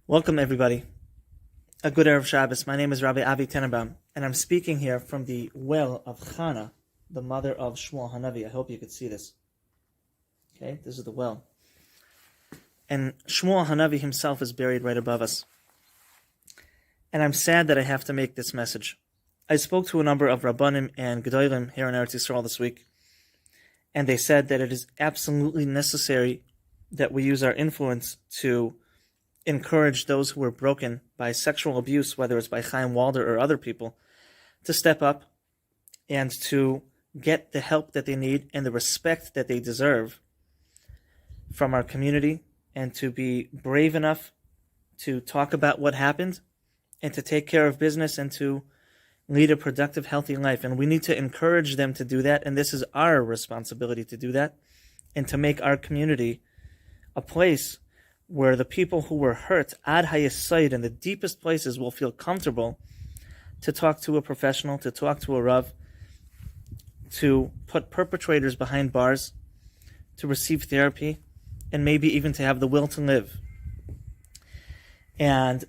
Welcome, everybody. A good Erev Shabbos. My name is Rabbi Tenenbaum, and I'm speaking here from the well of Chana, the mother of Shmuel Hanavi. I hope you could see this. Okay, this is the well. And Shmuel Hanavi himself is buried right above us. And I'm sad that I have to make this message. I spoke to a number of Rabbanim and Gedolim here in Eretz Yisrael this week, and they said that it is absolutely necessary that we use our influence to encourage those who were broken by sexual abuse, whether it's by Chaim Walder or other people, to step up and to get the help that they need and the respect that they deserve from our community, and to be brave enough to talk about what happened and to take care of business and to lead a productive, healthy life. And we need to encourage them to do that, and this is our responsibility to do that, and to make our community a place where the people who were hurt, ad hayesayid, in the deepest places, will feel comfortable to talk to a professional, to talk to a Rav, to put perpetrators behind bars, to receive therapy, and maybe even to have the will to live. And,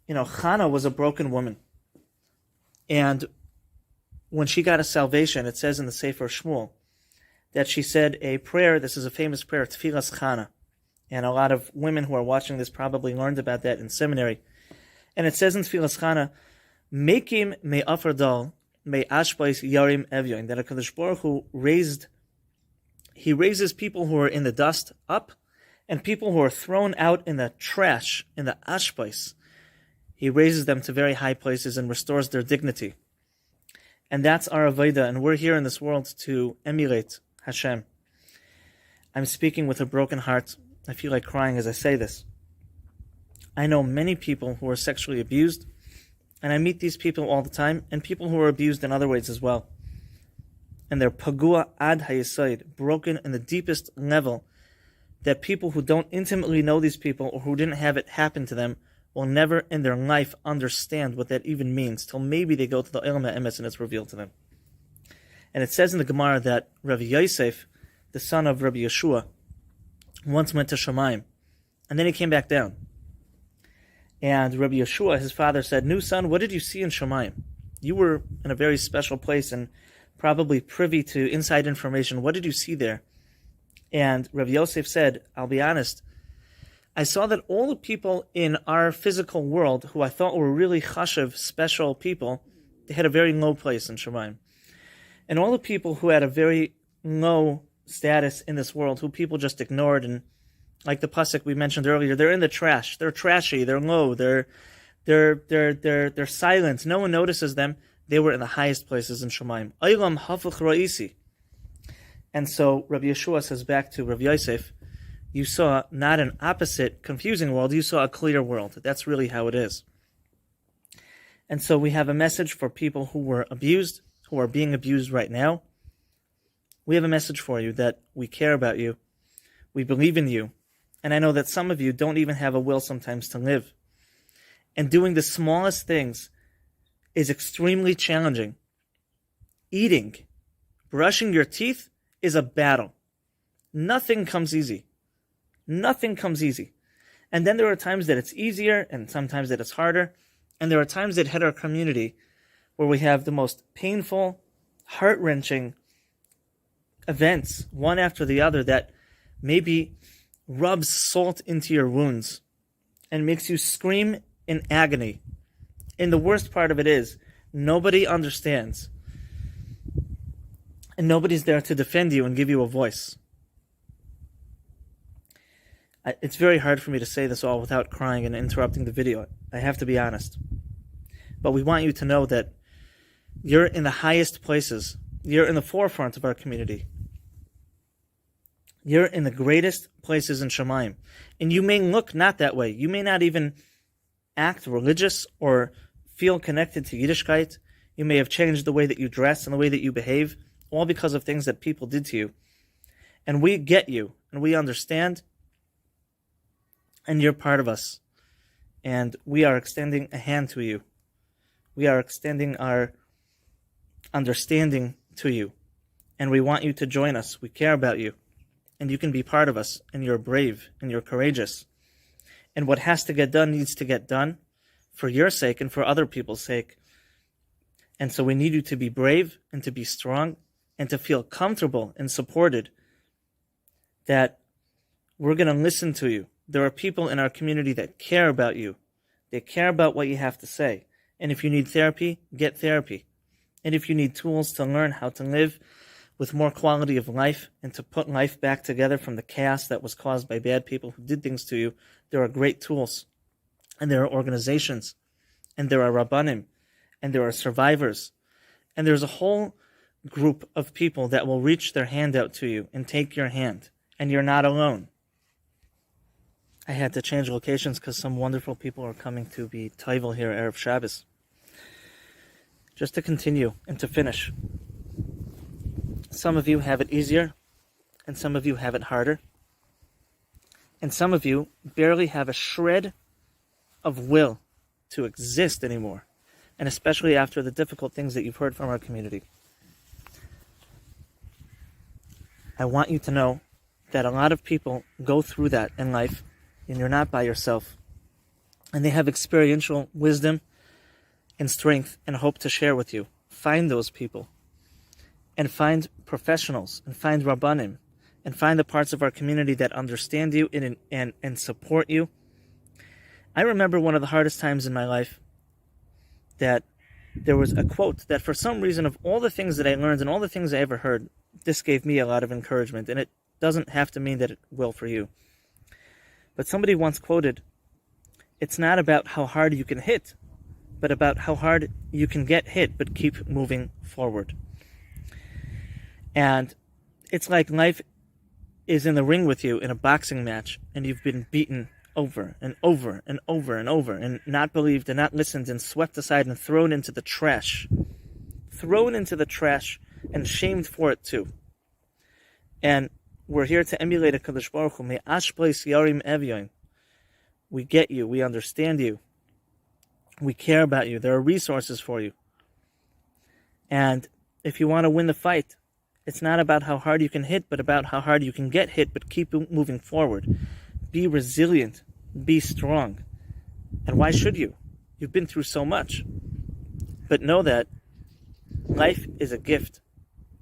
Chana was a broken woman. And when she got a salvation, it says in the Sefer Shmuel that she said a prayer. This is a famous prayer, Tfilas Chana. And a lot of women who are watching this probably learned about that in seminary. And it says in Tfilas Chana, Mekim me afardal me ashbais yarim evyoin, that HaKadosh Baruch Hu raises people who are in the dust up, and people who are thrown out in the trash, in the ashbais, He raises them to very high places and restores their dignity. And that's our avodah, and we're here in this world to emulate Hashem. I'm speaking with a broken heart. I feel like crying as I say this. I know many people who are sexually abused, and I meet these people all the time, and people who are abused in other ways as well. And they're pagua ad hayesayid, broken in the deepest level, that people who don't intimately know these people or who didn't have it happen to them will never in their life understand what that even means, till maybe they go to the Olam HaEmes and it's revealed to them. And it says in the Gemara that Rabbi Yosef, the son of Rabbi Yeshua, once went to Shamayim, and then he came back down. And Rabbi Yeshua, his father, said, "Nu, son, what did you see in Shamayim? You were in a very special place and probably privy to inside information. What did you see there?" And Rabbi Yosef said, "I'll be honest, I saw that all the people in our physical world who I thought were really chashav, special people, they had a very low place in Shamayim. And all the people who had a very low status in this world, who people just ignored, and like the pasuk we mentioned earlier, they're in the trash, they're trashy, they're low, they're silent, no one notices them, they were in the highest places in Shamayim. Olam hafuch ra'isi." And so Rabbi Yeshua says back to Rabbi Yosef, you saw not an opposite, confusing world, you saw a clear world. That's really how it is. And so we have a message for people who were abused, who are being abused right now. We have a message for you that we care about you, we believe in you, and I know that some of you don't even have a will sometimes to live. And doing the smallest things is extremely challenging. Eating, brushing your teeth is a battle. Nothing comes easy. Nothing comes easy. And then there are times that it's easier and sometimes that it's harder. And there are times that hit our community where we have the most painful, heart-wrenching events, one after the other, that maybe rubs salt into your wounds and makes you scream in agony. And the worst part of it is, nobody understands. And nobody's there to defend you and give you a voice. It's very hard for me to say this all without crying and interrupting the video. I have to be honest. But we want you to know that you're in the highest places. You're in the forefront of our community. You're in the greatest places in Shamayim. And you may look not that way. You may not even act religious or feel connected to Yiddishkeit. You may have changed the way that you dress and the way that you behave, all because of things that people did to you. And we get you, and we understand, and you're part of us. And we are extending a hand to you. We are extending our understanding to you. And we want you to join us. We care about you. And you can be part of us. And you're brave. And you're courageous. And what has to get done needs to get done for your sake and for other people's sake. And so we need you to be brave and to be strong and to feel comfortable and supported that we're going to listen to you. There are people in our community that care about you. They care about what you have to say. And if you need therapy, get therapy. And if you need tools to learn how to live with more quality of life and to put life back together from the chaos that was caused by bad people who did things to you, there are great tools. And there are organizations. And there are Rabbanim. And there are survivors. And there's a whole group of people that will reach their hand out to you and take your hand. And you're not alone. I had to change locations because some wonderful people are coming to be Taival here Erev Shabbos. Just to continue and to finish. Some of you have it easier, and some of you have it harder. And some of you barely have a shred of will to exist anymore. And especially after the difficult things that you've heard from our community. I want you to know that a lot of people go through that in life, and you're not by yourself. And they have experiential wisdom and strength and hope to share with you. Find those people. And find professionals, and find Rabbanim, and find the parts of our community that understand you and support you. I remember one of the hardest times in my life that there was a quote that for some reason, of all the things that I learned and all the things I ever heard, this gave me a lot of encouragement, and it doesn't have to mean that it will for you. But somebody once quoted, it's not about how hard you can hit, but about how hard you can get hit but keep moving forward. And it's like life is in the ring with you in a boxing match, and you've been beaten over and over and over and over, and not believed and not listened and swept aside and thrown into the trash. Thrown into the trash and shamed for it too. And we're here to emulate a Kadosh Baruch Hu. Me'ashpleis yarim evyoin. We get you. We understand you. We care about you. There are resources for you. And if you want to win the fight, it's not about how hard you can hit, but about how hard you can get hit, but keep moving forward. Be resilient. Be strong. And why should you? You've been through so much. But know that life is a gift.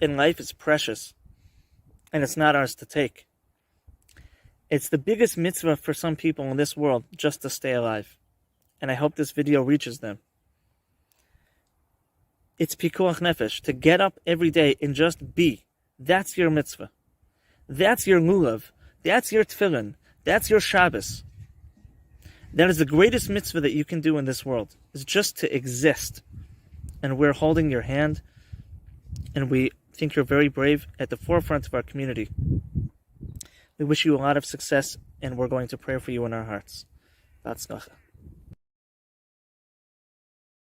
And life is precious. And it's not ours to take. It's the biggest mitzvah for some people in this world just to stay alive. And I hope this video reaches them. It's pikuach nefesh, to get up every day and just be. That's your mitzvah. That's your lulav. That's your tefillin. That's your Shabbos. That is the greatest mitzvah that you can do in this world, is just to exist. And we're holding your hand, and we think you're very brave at the forefront of our community. We wish you a lot of success, and we're going to pray for you in our hearts. Batzlacha.